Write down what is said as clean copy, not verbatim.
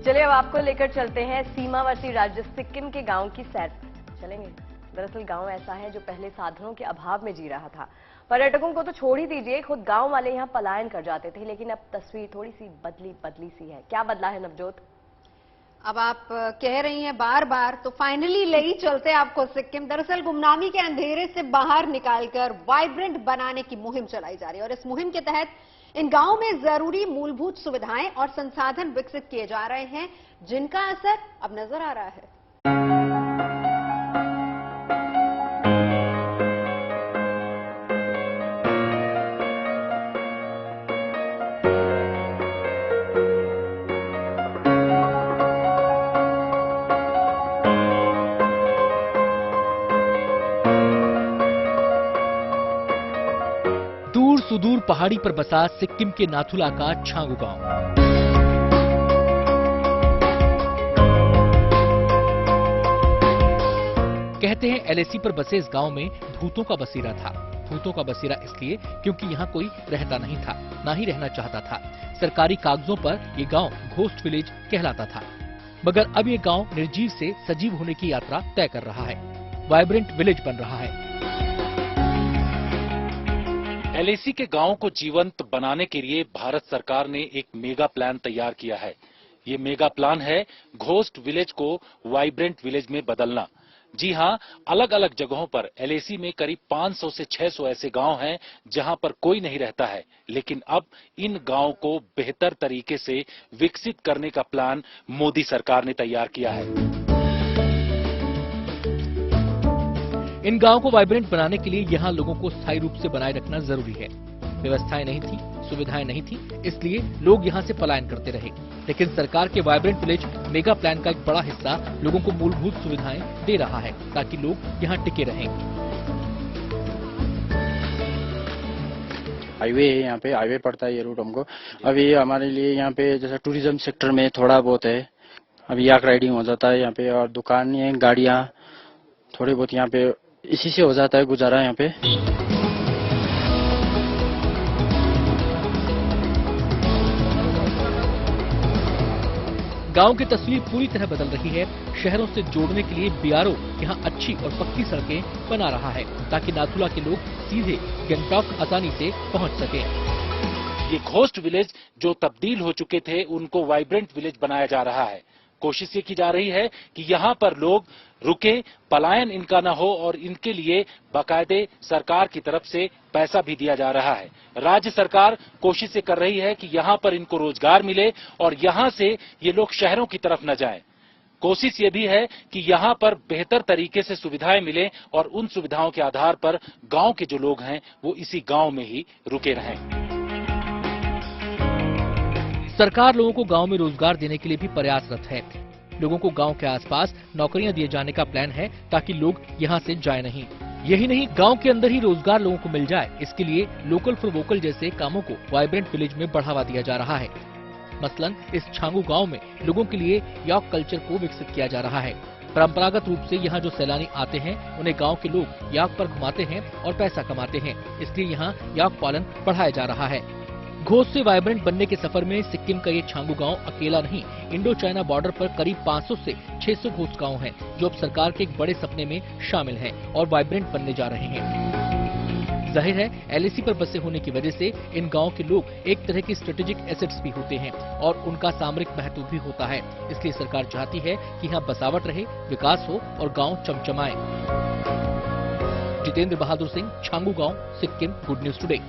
चलिए अब आपको लेकर चलते हैं सीमावर्ती राज्य सिक्किम के गांव की सैर पर। चलेंगे। दरअसल गांव ऐसा है जो पहले साधनों के अभाव में जी रहा था। पर्यटकों को तो छोड़ ही दीजिए, खुद गांव वाले यहां पलायन कर जाते थे, लेकिन अब तस्वीर थोड़ी सी बदली सी है। क्या बदला है नवजोत? अब आप कह रही हैं बार बार, तो फाइनली ले ही चलते आपको सिक्किम। दरअसल गुमनामी के अंधेरे से बाहर निकालकर वाइब्रेंट बनाने की मुहिम चलाई जा रही है और इस मुहिम के तहत इन गांवों में जरूरी मूलभूत सुविधाएं और संसाधन विकसित किए जा रहे हैं, जिनका असर अब नजर आ रहा है। दूर सुदूर पहाड़ी पर बसा सिक्किम के नाथुला का छांगू गांव। कहते हैं एलएसी पर बसे इस गांव में भूतों का बसेरा था। भूतों का बसेरा इसलिए क्योंकि यहाँ कोई रहता नहीं था, ना ही रहना चाहता था। सरकारी कागजों पर ये गांव घोस्ट विलेज कहलाता था, मगर अब ये गांव निर्जीव से सजीव होने की यात्रा तय कर रहा है। वाइब्रेंट विलेज बन रहा है। एलएसी के गांवों को जीवंत बनाने के लिए भारत सरकार ने एक मेगा प्लान तैयार किया है। ये मेगा प्लान है घोस्ट विलेज को वाइब्रेंट विलेज में बदलना। जी हां, अलग अलग जगहों पर एलएसी में करीब 500 से 600 ऐसे गांव हैं जहां पर कोई नहीं रहता है, लेकिन अब इन गांवों को बेहतर तरीके से विकसित करने का प्लान मोदी सरकार ने तैयार किया है। इन गांवों को वाइब्रेंट बनाने के लिए यहाँ लोगों को स्थायी रूप से बनाए रखना जरूरी है। व्यवस्थाएं नहीं थी, सुविधाएं नहीं थी, इसलिए लोग यहाँ से पलायन करते रहे। लेकिन सरकार के वाइब्रेंट विलेज मेगा प्लान का एक बड़ा हिस्सा लोगों को मूलभूत सुविधाएं दे रहा है, ताकि लोग यहाँ टिके रहें। हाईवे है, यहाँ पे हाईवे पड़ता है ये रूट हमको। अभी हमारे लिए यहाँ पे जैसे टूरिज्म सेक्टर में थोड़ा बहुत है, अभी याक राइडिंग हो जाता है यहाँ पे, और दुकानें, गाड़ियाँ थोड़ी बहुत यहाँ पे, इसी से हो जाता है गुजारा यहाँ पे। गांव की तस्वीर पूरी तरह बदल रही है। शहरों से जोड़ने के लिए बीआरओ यहाँ अच्छी और पक्की सड़कें बना रहा है, ताकि नाथुला के लोग सीधे गंगटोक आसानी से पहुंच सकें। ये घोस्ट विलेज जो तब्दील हो चुके थे, उनको वाइब्रेंट विलेज बनाया जा रहा है। कोशिश ये की जा रही है कि यहाँ पर लोग रुके, पलायन इनका न हो, और इनके लिए बाकायदे सरकार की तरफ से पैसा भी दिया जा रहा है। राज्य सरकार कोशिश ये कर रही है कि यहाँ पर इनको रोजगार मिले और यहाँ से ये लोग शहरों की तरफ न जाएं। कोशिश ये भी है कि यहाँ पर बेहतर तरीके से सुविधाएं मिले और उन सुविधाओं के आधार पर गांव के जो लोग हैं वो इसी गांव में ही रुके रहें। सरकार लोगों को गांव में रोजगार देने के लिए भी प्रयासरत है। लोगों को गांव के आसपास नौकरियां दिए जाने का प्लान है, ताकि लोग यहां से जाए नहीं। यही नहीं, गांव के अंदर ही रोजगार लोगों को मिल जाए, इसके लिए लोकल फॉर वोकल जैसे कामों को वाइब्रेंट विलेज में बढ़ावा दिया जा रहा है। मसलन इस छांगू गांव में लोगों के लिए याक कल्चर को विकसित किया जा रहा है। परंपरागत रूप से यहाँ जो सैलानी आते हैं, उन्हें गांव के लोग याक पर घुमाते हैं और पैसा कमाते हैं, इसलिए यहाँ याक पालन बढ़ाया जा रहा है। घोस्ट से वाइब्रेंट बनने के सफर में सिक्किम का ये छांगू गांव अकेला नहीं, इंडो चाइना बॉर्डर पर करीब 500 से 600 घोस्ट गांव हैं, जो अब सरकार के एक बड़े सपने में शामिल हैं और वाइब्रेंट बनने जा रहे हैं। जाहिर है, एलएसी पर बसे होने की वजह से इन गांव के लोग एक तरह की स्ट्रेटेजिक एसेट्स भी होते हैं और उनका सामरिक महत्व भी होता है। इसलिए सरकार चाहती है कि यहाँ बसावट रहे, विकास हो और गांव चमचमाए। जितेंद्र बहादुर सिंह, छांगू गांव, सिक्किम, गुड न्यूज टुडे।